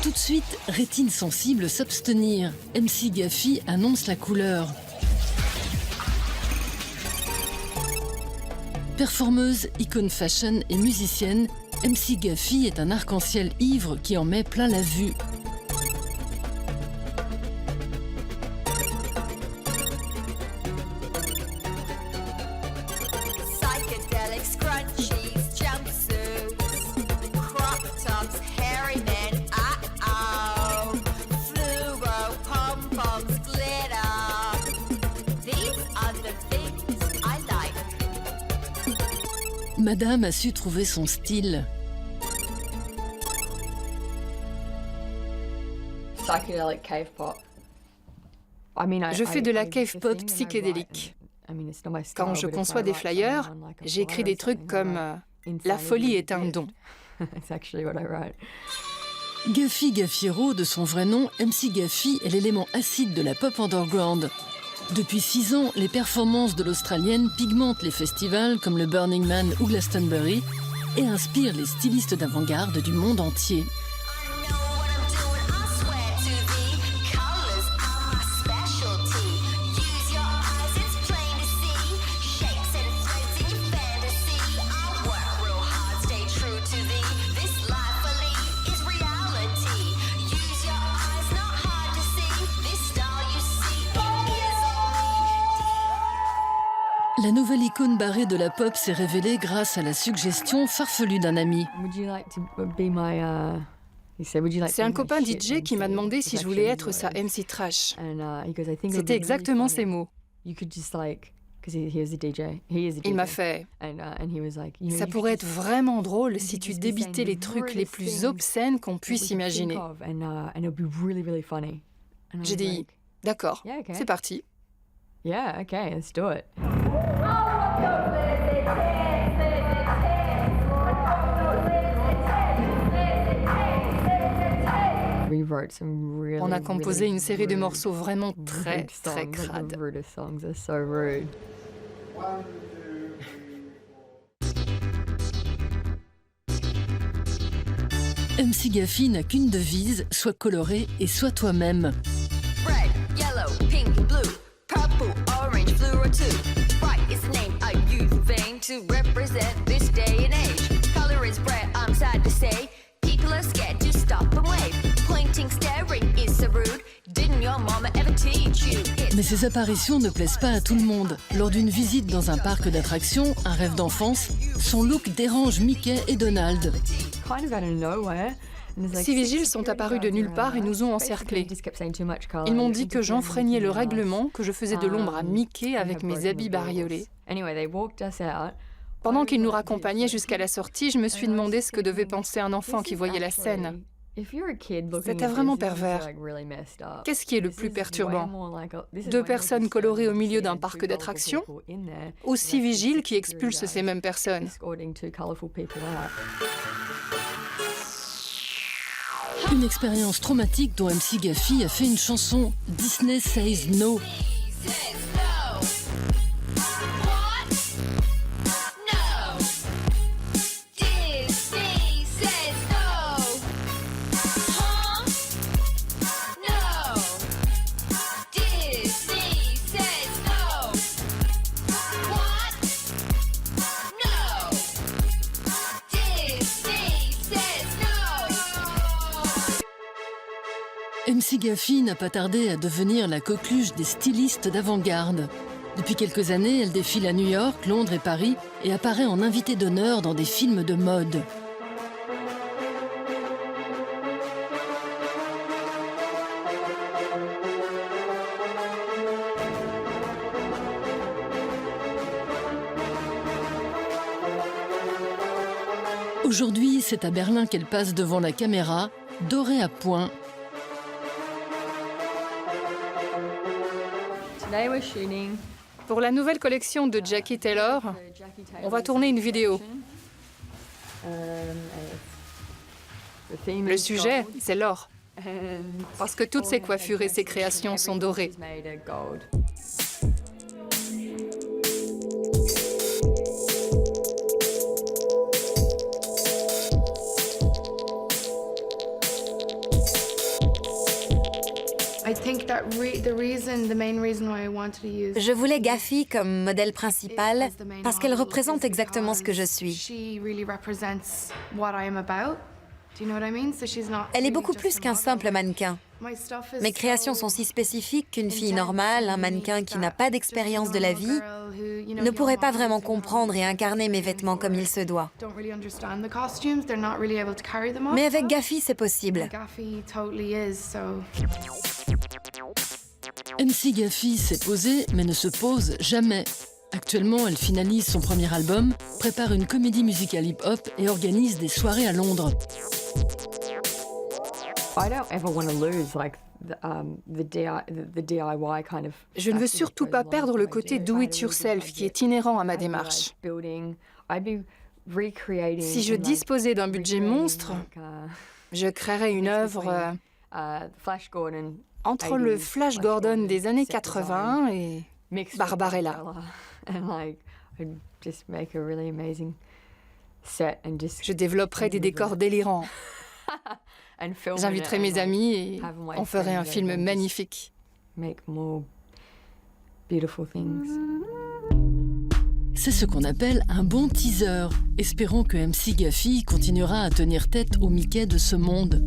Tout de suite, rétine sensible s'abstenir. MC Gaffy annonce la couleur. Performeuse, icône fashion et musicienne, MC Gaffy est un arc-en-ciel ivre qui en met plein la vue. Madame a su trouver son style. Je fais de la cave pop psychédélique. Quand je conçois des flyers, j'écris des trucs comme « La folie est un don ». Gaffy Gaffiero, de son vrai nom, MC Gaffy est l'élément acide de la pop underground. Depuis 6 ans, les performances de l'Australienne pigmentent les festivals comme le Burning Man ou Glastonbury et inspirent les stylistes d'avant-garde du monde entier. La nouvelle icône barrée de la pop s'est révélée grâce à la suggestion farfelue d'un ami. C'est un copain DJ qui m'a demandé si je voulais être sa MC Trash. C'était exactement ces mots. Il m'a fait « Ça pourrait être vraiment drôle si tu débitais les trucs les plus obscènes qu'on puisse imaginer. » J'ai dit « D'accord, c'est parti. » Yeah, okay, let's do it. On a composé une série de morceaux vraiment très crades. MC Gaffy n'a qu'une devise, sois coloré et sois toi-même. Red, yellow, pink, blue, purple, orange, fluoro too. Bright is the name I use vain to represent this day and age. Color is bright, I'm sad to say. People are scared to stop and wave. Pointing, staring is so rude. Didn't your mama ever teach you? Mais ces apparitions ne plaisent pas à tout le monde. Lors d'une visite dans un parc d'attractions, un rêve d'enfance, son look dérange Mickey et Donald. Ces vigiles sont apparus de nulle part et nous ont encerclés. Ils m'ont dit que j'enfreignais le règlement, que je faisais de l'ombre à Mickey avec mes habits bariolés. Pendant qu'ils nous raccompagnaient jusqu'à la sortie, je me suis demandé ce que devait penser un enfant qui voyait la scène. C'était vraiment pervers. Qu'est-ce qui est le plus perturbant? 2 personnes colorées au milieu d'un parc d'attractions ou 6 vigiles qui expulsent ces mêmes personnes? Une expérience traumatique dont MC Gaffy a fait une chanson, Disney Says No. MC Gaffy n'a pas tardé à devenir la coqueluche des stylistes d'avant-garde. Depuis quelques années, elle défile à New York, Londres et Paris et apparaît en invitée d'honneur dans des films de mode. Aujourd'hui, c'est à Berlin qu'elle passe devant la caméra, dorée à point. Pour la nouvelle collection de Jackie Taylor, on va tourner une vidéo. Le sujet, c'est l'or. Parce que toutes ses coiffures et ses créations sont dorées. Je voulais Gaffy comme modèle principal parce qu'elle représente exactement ce que je suis. Elle est beaucoup plus qu'un simple mannequin. Mes créations sont si spécifiques qu'une fille normale, un mannequin qui n'a pas d'expérience de la vie, ne pourrait pas vraiment comprendre et incarner mes vêtements comme il se doit. Mais avec Gaffy, c'est possible. MC Gaffy s'est posée, mais ne se pose jamais. Actuellement, elle finalise son premier album, prépare une comédie musicale hip-hop et organise des soirées à Londres. Je ne veux surtout pas perdre le côté do-it-yourself qui est inhérent à ma démarche. Si je disposais d'un budget monstre, je créerais une œuvre entre le Flash Gordon des années 80 et Barbarella. Je développerais des décors délirants. J'inviterais mes amis et on ferait un film magnifique. C'est ce qu'on appelle un bon teaser. Espérons que MC Gaffy continuera à tenir tête au Mickey de ce monde.